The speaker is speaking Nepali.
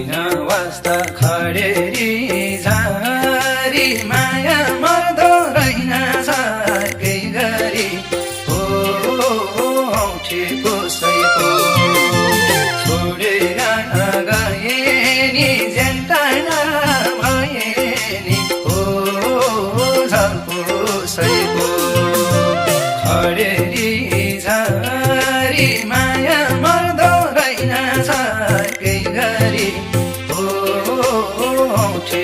छैन वास्ता खडेरी झारी माया मर्दो रहेनछ केही गरी हो औँठी कसैको छोडेर गए नि जेन्टाना भए नि हो कसैको खडेरी झारी माया मर्दो रहेनछ केही गरी हो औँठी